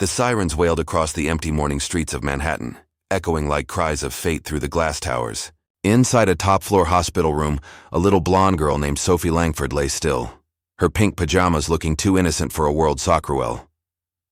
The sirens wailed across the empty morning streets of Manhattan, echoing like cries of fate through the glass towers. Inside a top-floor hospital room, a little blonde girl named Sophie Langford lay still, her pink pajamas looking too innocent for a World Soccerwell.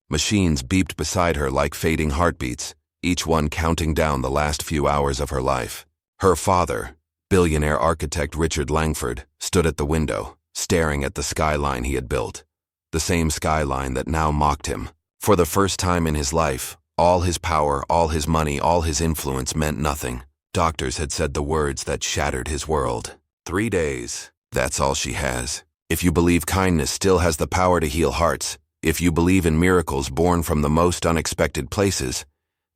Machines beeped beside her like fading heartbeats, each one counting down the last few hours of her life. Her father, billionaire architect Richard Langford, stood at the window, staring at the skyline he had built. The same skyline that now mocked him. For the first time in his life, all his power, all his money, all his influence meant nothing. Doctors had said the words that shattered his world. 3 days. That's all she has. If you believe kindness still has the power to heal hearts, if you believe in miracles born from the most unexpected places,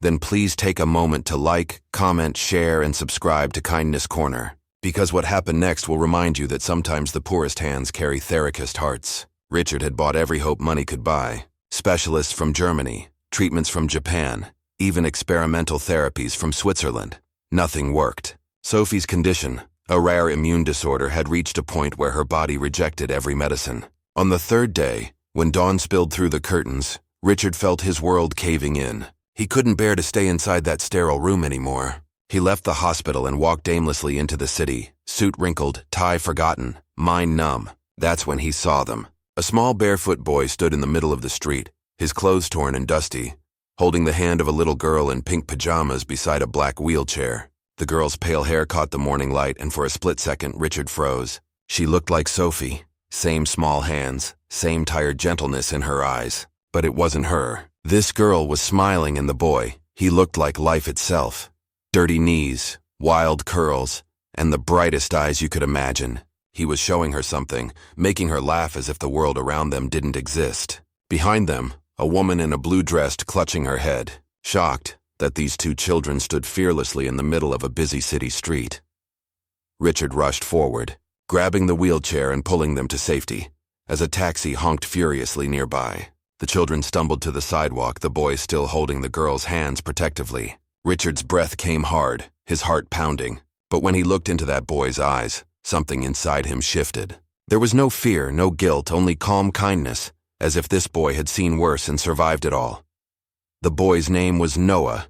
then please take a moment to like, comment, share, and subscribe to Kindness Corner. Because what happened next will remind you that sometimes the poorest hands carry therapist hearts. Richard had bought every hope money could buy. Specialists from Germany, treatments from Japan, even experimental therapies from Switzerland. Nothing worked. Sophie's condition, a rare immune disorder, had reached a point where her body rejected every medicine. On the 3rd day, when dawn spilled through the curtains, Richard felt his world caving in. He couldn't bear to stay inside that sterile room anymore. He left the hospital and walked aimlessly into the city, suit wrinkled, tie forgotten, mind numb. That's when he saw them. A small barefoot boy stood in the middle of the street, his clothes torn and dusty, holding the hand of a little girl in pink pajamas beside a black wheelchair. The girl's pale hair caught the morning light, and for a split second, Richard froze. She looked like Sophie. Same small hands, same tired gentleness in her eyes. But it wasn't her. This girl was smiling, and the boy, he looked like life itself. Dirty knees, wild curls, and the brightest eyes you could imagine. He was showing her something, making her laugh as if the world around them didn't exist. Behind them, a woman in a blue dress clutching her head, shocked that these 2 children stood fearlessly in the middle of a busy city street. Richard rushed forward, grabbing the wheelchair and pulling them to safety, as a taxi honked furiously nearby. The children stumbled to the sidewalk, the boy still holding the girl's hands protectively. Richard's breath came hard, his heart pounding. But when he looked into that boy's eyes, something inside him shifted. There was no fear, no guilt, only calm kindness, as if this boy had seen worse and survived it all. The boy's name was Noah,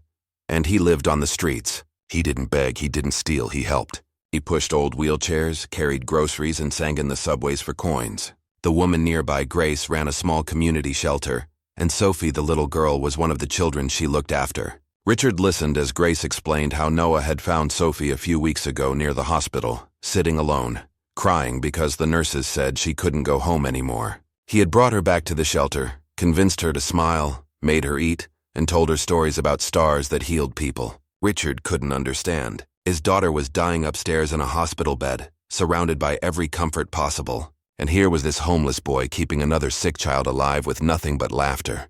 and he lived on the streets. He didn't beg, he didn't steal, he helped. He pushed old wheelchairs, carried groceries, and sang in the subways for coins. The woman nearby, Grace, ran a small community shelter, and Sophie, the little girl, was one of the children she looked after. Richard listened as Grace explained how Noah had found Sophie a few weeks ago near the hospital, sitting alone, crying because the nurses said she couldn't go home anymore. He had brought her back to the shelter, convinced her to smile, made her eat, and told her stories about stars that healed people. Richard couldn't understand. His daughter was dying upstairs in a hospital bed, surrounded by every comfort possible. And here was this homeless boy keeping another sick child alive with nothing but laughter.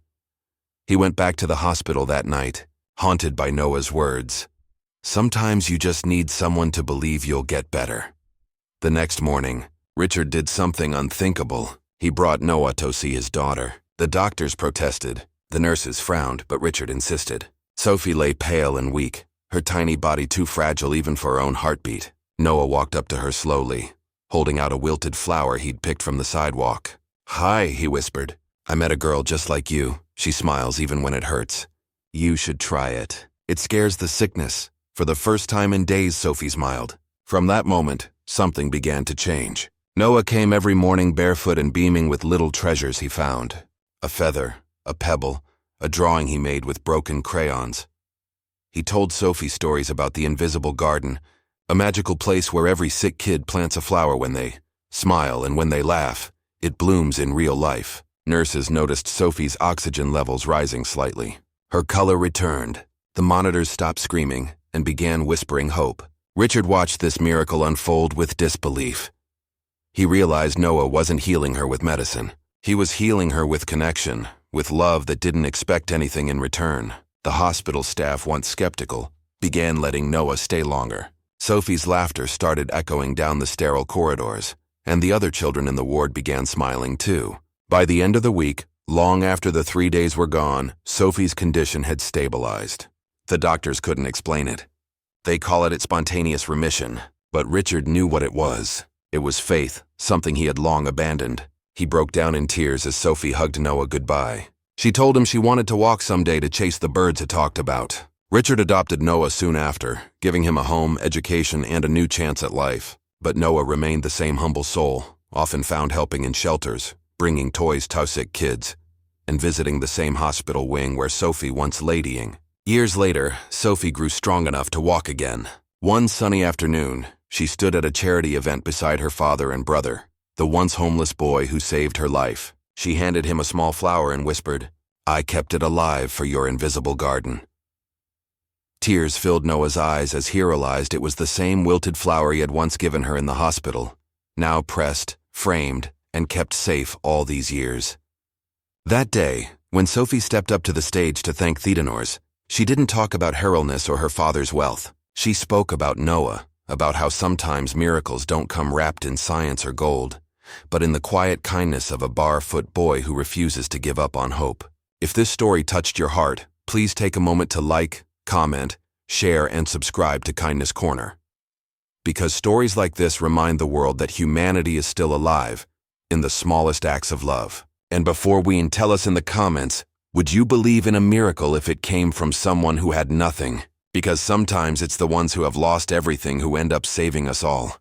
He went back to the hospital that night, haunted by Noah's words. Sometimes you just need someone to believe you'll get better. The next morning, Richard did something unthinkable. He brought Noah to see his daughter. The doctors protested. The nurses frowned, but Richard insisted. Sophie lay pale and weak, her tiny body too fragile even for her own heartbeat. Noah walked up to her slowly, holding out a wilted flower he'd picked from the sidewalk. "Hi," he whispered. "I met a girl just like you. She smiles even when it hurts. You should try it. It scares the sickness." For the first time in days, Sophie smiled. From that moment, something began to change. Noah came every morning barefoot and beaming with little treasures he found. A feather, a pebble, a drawing he made with broken crayons. He told Sophie stories about the invisible garden, a magical place where every sick kid plants a flower when they smile, and when they laugh, it blooms in real life. Nurses noticed Sophie's oxygen levels rising slightly. Her color returned. The monitors stopped screaming and began whispering hope. Richard watched this miracle unfold with disbelief. He realized Noah wasn't healing her with medicine. He was healing her with connection, with love that didn't expect anything in return. The hospital staff, once skeptical, began letting Noah stay longer. Sophie's laughter started echoing down the sterile corridors, and the other children in the ward began smiling too. By the end of the week, long after the 3 days were gone, Sophie's condition had stabilized. The doctors couldn't explain it. They call it spontaneous remission, but Richard knew what it was. It was faith, something he had long abandoned. He broke down in tears as Sophie hugged Noah goodbye. She told him she wanted to walk someday to chase the birds it talked about. Richard adopted Noah soon after, giving him a home, education, and a new chance at life. But Noah remained the same humble soul, often found helping in shelters, bringing toys to sick kids, and visiting the same hospital wing where Sophie once ladying. Years later, Sophie grew strong enough to walk again. One sunny afternoon, she stood at a charity event beside her father and brother, the once homeless boy who saved her life. She handed him a small flower and whispered, "I kept it alive for your invisible garden." Tears filled Noah's eyes as he realized it was the same wilted flower he had once given her in the hospital, now pressed, framed, and kept safe all these years. That day, when Sophie stepped up to the stage to thank Theodores, she didn't talk about heroiness or her father's wealth. She spoke about Noah, about how sometimes miracles don't come wrapped in science or gold, but in the quiet kindness of a barefoot boy who refuses to give up on hope. If this story touched your heart, please take a moment to like, comment, share, and subscribe to Kindness Corner. Because stories like this remind the world that humanity is still alive in the smallest acts of love. And before we tell us in the comments, would you believe in a miracle if it came from someone who had nothing? Because sometimes it's the ones who have lost everything who end up saving us all.